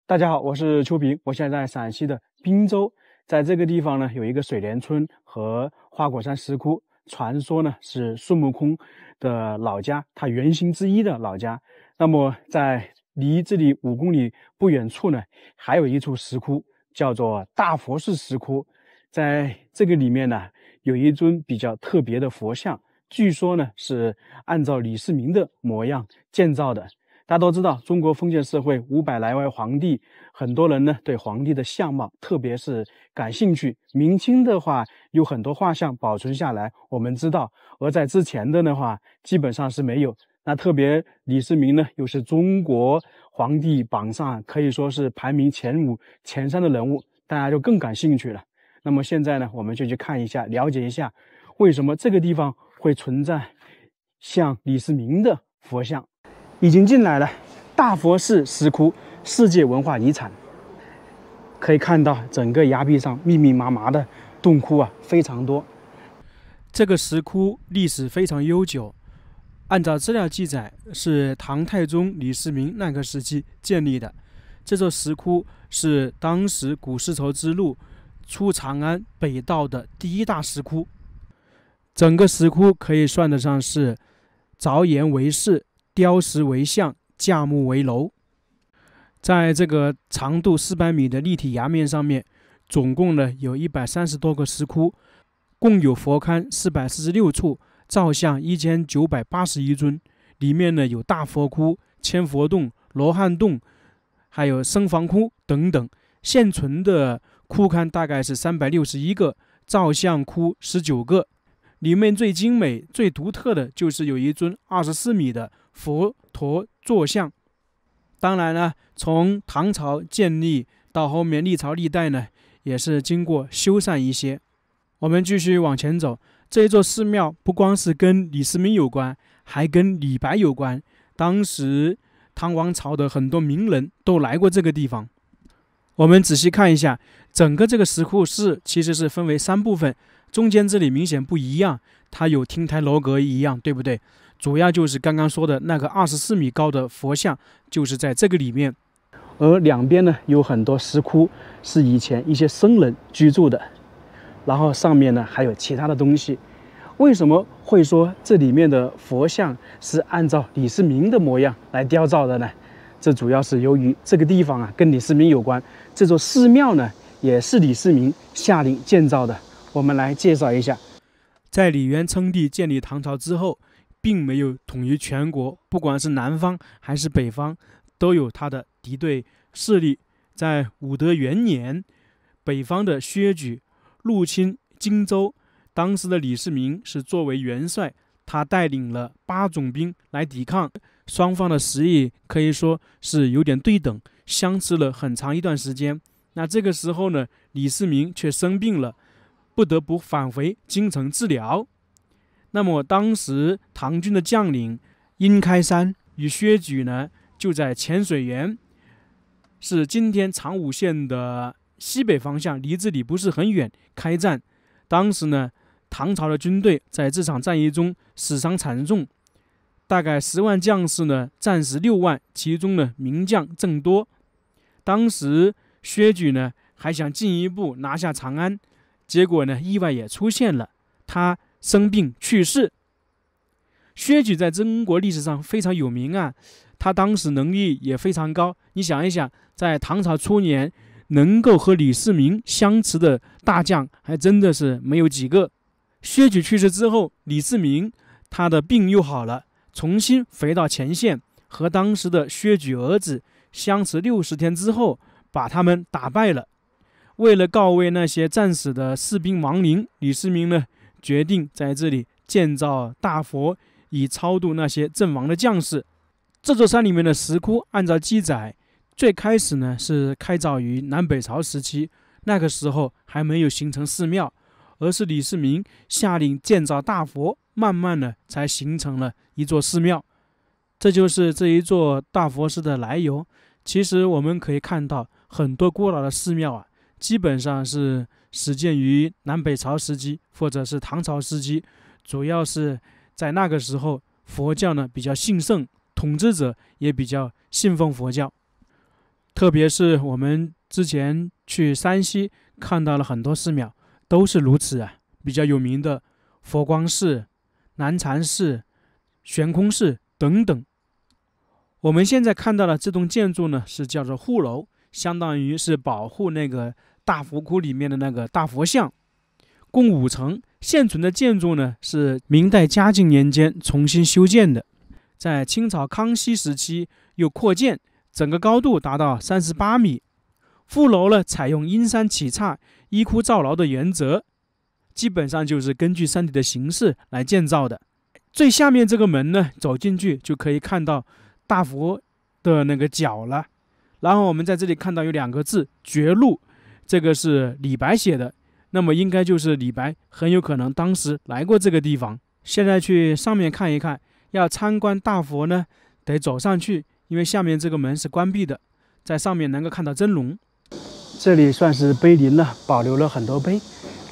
大家好，我是邱平，我现在在陕西的滨州，在这个地方呢，有一个水帘村和花果山石窟，传说呢是孙悟空的老家，他原型之一的老家。那么在离这里5公里不远处呢，还有一处石窟，叫做大佛寺石窟。在这个里面呢，有一尊比较特别的佛像，据说呢是按照李世民的模样建造的。大家都知道，中国封建社会500来位皇帝，很多人呢对皇帝的相貌特别是感兴趣。明清的话，有很多画像保存下来，我们知道；而在之前的话，基本上是没有。那特别李世民呢，又是中国皇帝榜上可以说是排名前5、前3的人物，大家就更感兴趣了。那么现在呢，我们就去看一下，了解一下为什么这个地方会存在像李世民的佛像。已经进来了，大佛寺石窟，世界文化遗产。可以看到整个崖壁上密密麻麻的洞窟啊，非常多。这个石窟历史非常悠久，按照资料记载，是唐太宗李世民那个时期建立的。这座石窟是当时古丝绸之路出长安北道的第1大石窟。整个石窟可以算得上是凿岩为室，雕石为像，架木为楼。在这个长度400米的立体崖面上面，总共呢有130多个石窟，共有佛龛446处，造像1981尊。里面呢有大佛窟、千佛洞、罗汉洞，还有僧房窟等等。现存的窟龛大概是361个，造像窟19个。里面最精美、最独特的就是有一尊24米的佛陀坐像。当然呢，从唐朝建立到后面历朝历代呢，也是经过修缮一些。我们继续往前走，这一座寺庙不光是跟李世民有关，还跟李白有关。当时唐王朝的很多名人都来过这个地方。我们仔细看一下，整个这个石窟寺其实是分为3部分，中间这里明显不一样，它有亭台楼阁一样，对不对？主要就是刚刚说的那个24米高的佛像，就是在这个里面。而两边呢有很多石窟，是以前一些僧人居住的，然后上面呢还有其他的东西。为什么会说这里面的佛像是按照李世民的模样来雕造的呢？这主要是由于这个地方啊跟李世民有关，这座寺庙呢也是李世民下令建造的。我们来介绍一下，在李元称帝建立唐朝之后，并没有统一全国，不管是南方还是北方，都有他的敌对势力。在武德元年，北方的薛举入侵荆州，当时的李世民是作为元帅，他带领了8种兵来抵抗，双方的实力可以说是有点对等，相持了很长一段时间。那这个时候呢，李世民却生病了，不得不返回京城治疗。那么当时唐军的将领殷开山与薛举呢，就在浅水园，是今天长武县的西北方向，离这里不是很远，开战。当时呢，唐朝的军队在这场战役中死伤惨重，大概10万将士呢，战死6万，其中呢名将众多。当时薛举呢还想进一步拿下长安，结果呢意外也出现了，他生病去世。薛举在中国历史上非常有名啊，他当时能力也非常高。你想一想，在唐朝初年能够和李世民相持的大将还真的是没有几个。薛举去世之后，李世民他的病又好了，重新回到前线，和当时的薛举儿子相持60天之后，把他们打败了。为了告慰那些战死的士兵亡灵，李世民呢决定在这里建造大佛，以超度那些阵亡的将士。这座山里面的石窟，按照记载，最开始呢是开凿于南北朝时期，那个时候还没有形成寺庙，而是李世民下令建造大佛，慢慢的才形成了一座寺庙。这就是这一座大佛寺的来由。其实我们可以看到很多古老的寺庙啊，基本上是始建于南北朝时期或者是唐朝时期，主要是在那个时候佛教呢比较兴盛，统治者也比较信奉佛教。特别是我们之前去山西看到了很多寺庙，都是如此啊。比较有名的佛光寺、南禅寺、悬空寺等等。我们现在看到的这栋建筑呢，是叫做护楼，相当于是保护那个大佛窟里面的那个大佛像，共5层。现存的建筑呢，是明代嘉靖年间重新修建的，在清朝康熙时期又扩建，整个高度达到38米。护楼呢，采用阴山起岔、依窟造牢的原则，基本上就是根据山体的形式来建造的。最下面这个门呢，走进去就可以看到大佛的那个脚了。然后我们在这里看到有2个字“觉路”，这个是李白写的，那么应该就是李白很有可能当时来过这个地方。现在去上面看一看，要参观大佛呢，得走上去，因为下面这个门是关闭的，在上面能够看到真龙。这里算是碑林了，保留了很多碑，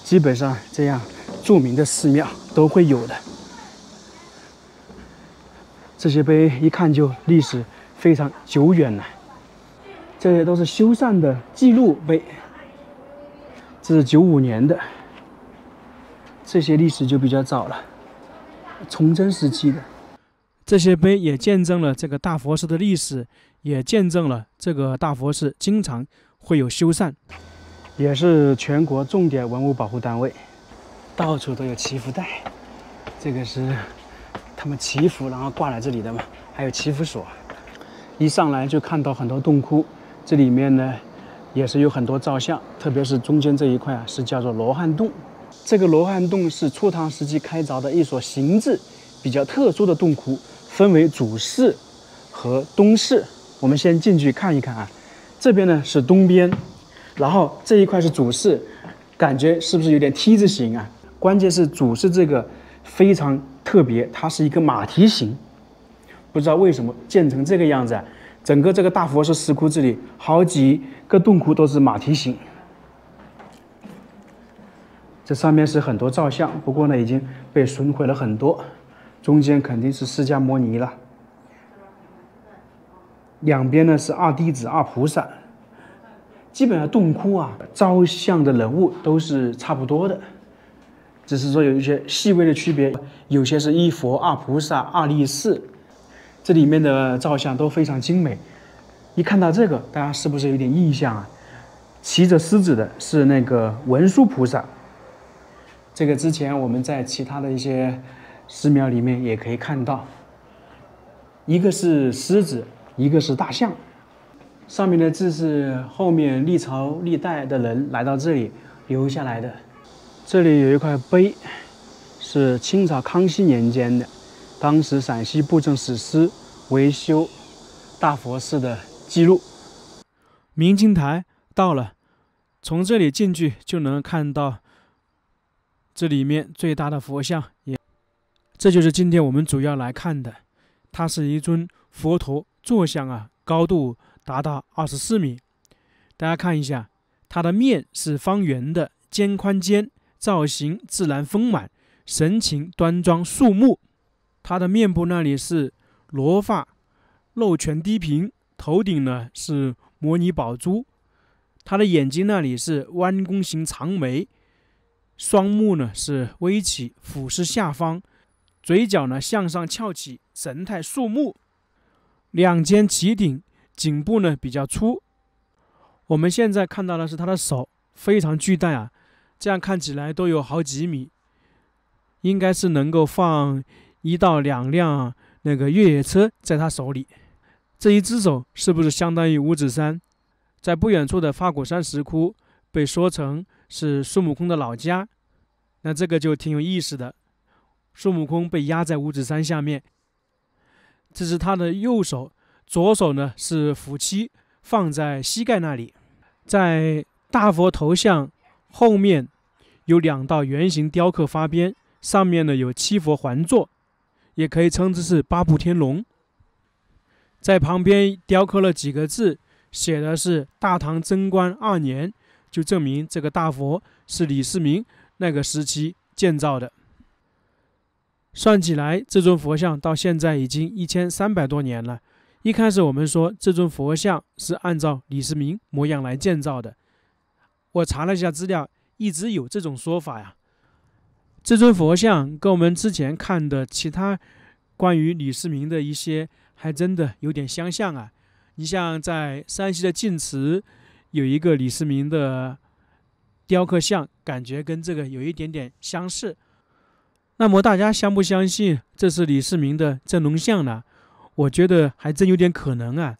基本上这样著名的寺庙都会有的。这些碑一看就历史非常久远了，这些都是修缮的记录碑，这是95年的，这些历史就比较早了，崇祯时期的。这些碑也见证了这个大佛寺的历史，也见证了这个大佛寺经常会有修缮，也是全国重点文物保护单位，到处都有祈福带，这个是他们祈福然后挂在这里的嘛，还有祈福所。一上来就看到很多洞窟，这里面呢也是有很多造像，特别是中间这一块啊，是叫做罗汉洞。这个罗汉洞是初唐时期开凿的一所形制比较特殊的洞窟，分为主室和东室。我们先进去看一看啊，这边呢是东边，然后这一块是主室，感觉是不是有点 T 字形啊？关键是主室这个非常特别，它是一个马蹄形，不知道为什么建成这个样子啊。整个这个大佛寺石窟这里好几个洞窟都是马蹄形。这上面是很多造像，不过呢已经被损毁了很多，中间肯定是释迦摩尼了，两边呢是二弟子、二菩萨。基本上洞窟啊造像的人物都是差不多的，只是说有一些细微的区别，有些是一佛、二菩萨、二力士。这里面的造像都非常精美。一看到这个，大家是不是有点印象啊？骑着狮子的是那个文殊菩萨。这个之前我们在其他的一些寺庙里面也可以看到，一个是狮子，一个是大象。上面的字是后面历朝历代的人来到这里留下来的。这里有一块碑，是清朝康熙年间的，当时陕西布政使司维修大佛寺的记录。明镜台到了，从这里进去就能看到这里面最大的佛像，这就是今天我们主要来看的。它是一尊佛陀坐像啊，高度达到24米。大家看一下，它的面是方圆的，肩宽肩，造型自然丰满，神情端庄肃穆。它的面部那里是罗发，露颧低平，头顶呢是摩尼宝珠。它的眼睛那里是弯弓形长眉，双目呢是微起，俯视下方，嘴角呢向上翘起，神态肃穆。两肩齐顶，颈部呢比较粗。我们现在看到的是他的手非常巨大啊，这样看起来都有好几米，应该是能够放1到2辆那个越野车在他手里。这一只手是不是相当于五指山？在不远处的花果山石窟被说成是孙悟空的老家，那这个就挺有意思的。孙悟空被压在五指山下面，这是他的右手，左手呢是扶膝放在膝盖那里。在大佛头像后面有2道圆形雕刻发边，上面呢有7佛环坐，也可以称之是8部天龙。在旁边雕刻了几个字，写的是大唐贞观2年，就证明这个大佛是李世民那个时期建造的。算起来，这尊佛像到现在已经1300多年了，一开始我们说这尊佛像是按照李世民模样来建造的，我查了一下资料，一直有这种说法呀。这尊佛像跟我们之前看的其他关于李世民的一些还真的有点相像啊。你像在山西的晋祠有一个李世民的雕刻像，感觉跟这个有一点点相似。那么大家相不相信这是李世民的真龙像呢？我觉得还真有点可能啊。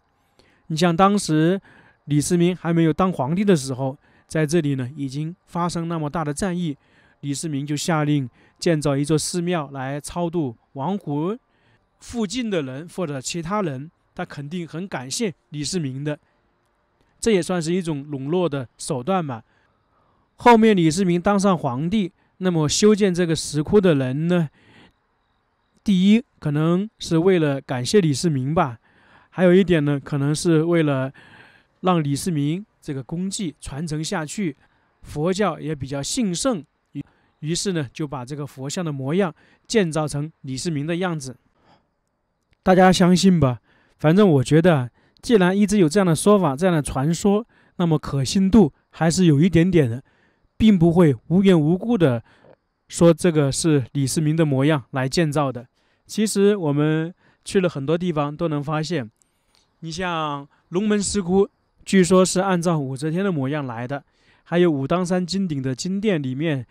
你像当时李世民还没有当皇帝的时候，在这里呢已经发生那么大的战役，李世民就下令建造一座寺庙来超度亡魂，附近的人或者其他人，他肯定很感谢李世民的，这也算是一种笼络的手段嘛。后面李世民当上皇帝，那么修建这个石窟的人呢，第一可能是为了感谢李世民吧，还有一点呢，可能是为了让李世民这个功绩传承下去，佛教也比较兴盛，于是呢就把这个佛像的模样建造成李世民的样子。大家相信吧？反正我觉得，既然一直有这样的说法、这样的传说，那么可信度还是有一点点的，并不会无缘无故的说这个是李世民的模样来建造的。其实我们去了很多地方都能发现，你像龙门石窟，据说是按照武则天的模样来的，还有武当山金顶的金殿里面，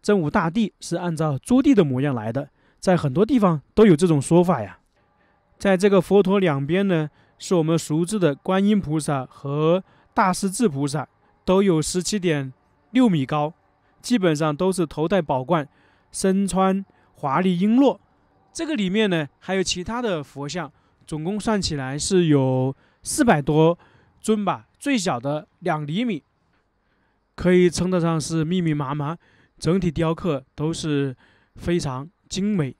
真武大帝是按照朱棣的模样来的，在很多地方都有这种说法呀。在这个佛陀两边呢，是我们熟知的观音菩萨和大势至菩萨，都有17.6米高，基本上都是头戴宝冠，身穿华丽璎珞。这个里面呢还有其他的佛像，总共算起来是有400多尊吧，最小的2厘米，可以称得上是密密麻麻，整体雕刻都是非常精美。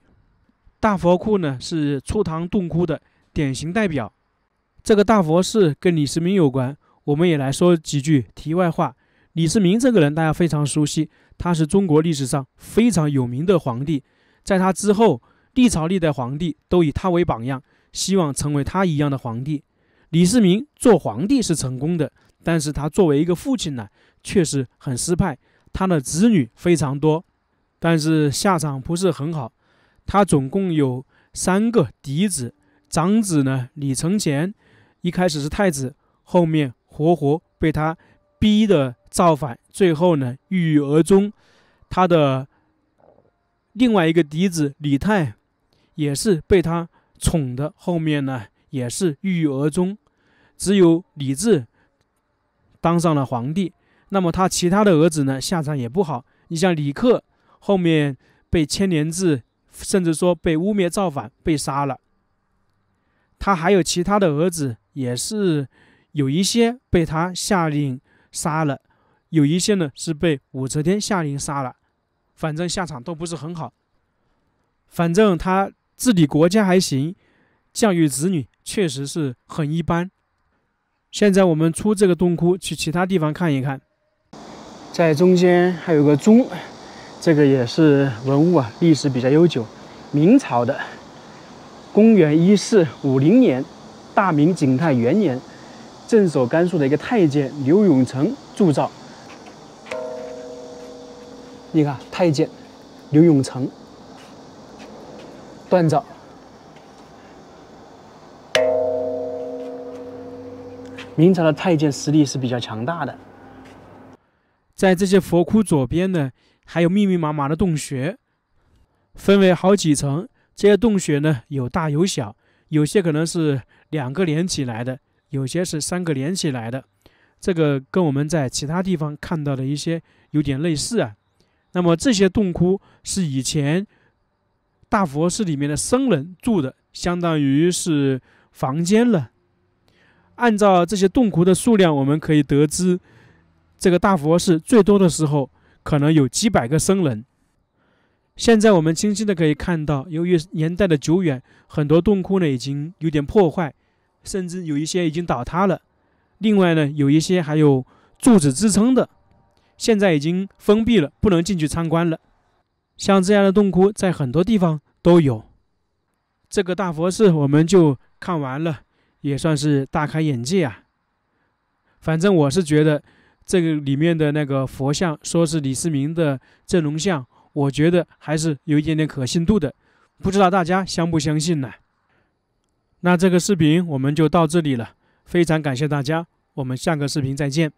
大佛窟呢是初唐洞窟的典型代表。这个大佛寺跟李世民有关，我们也来说几句题外话。李世民这个人大家非常熟悉，他是中国历史上非常有名的皇帝，在他之后历朝历代皇帝都以他为榜样，希望成为他一样的皇帝。李世民做皇帝是成功的，但是他作为一个父亲呢，确实很失败。他的子女非常多，但是下场不是很好。他总共有3个嫡子，长子呢李承乾，一开始是太子，后面活活被他逼的造反，最后呢郁郁而终。他的另外一个嫡子李泰也是被他宠的，后面呢也是郁郁而终。只有李治当上了皇帝，那么他其他的儿子呢下场也不好。你像李克后面被牵连至，甚至说被污蔑造反，被杀了。他还有其他的儿子，也是有一些被他下令杀了，有一些呢是被武则天下令杀了，反正下场都不是很好。反正他治理国家还行，教育子女确实是很一般。现在我们出这个洞窟去其他地方看一看，在中间还有个钟，这个也是文物啊，历史比较悠久，明朝的，公元1450年，大明景泰元年，镇守甘肃的一个太监刘永成铸造。你看，太监刘永成锻造。明朝的太监实力是比较强大的。在这些佛窟左边呢，还有密密麻麻的洞穴，分为好几层。这些洞穴呢，有大有小，有些可能是2个连起来的，有些是3个连起来的。这个跟我们在其他地方看到的一些有点类似啊。那么这些洞窟是以前大佛寺里面的僧人住的，相当于是房间了。按照这些洞窟的数量，我们可以得知，这个大佛寺最多的时候可能有几百个僧人。现在我们清晰的可以看到，由于年代的久远，很多洞窟呢已经有点破坏，甚至有一些已经倒塌了。另外呢，有一些还有柱子支撑的，现在已经封闭了，不能进去参观了。像这样的洞窟在很多地方都有。这个大佛寺我们就看完了，也算是大开眼界啊。反正我是觉得这个里面的那个佛像说是李世民的真容像，我觉得还是有一点点可信度的，不知道大家相不相信呢？那这个视频我们就到这里了，非常感谢大家，我们下个视频再见。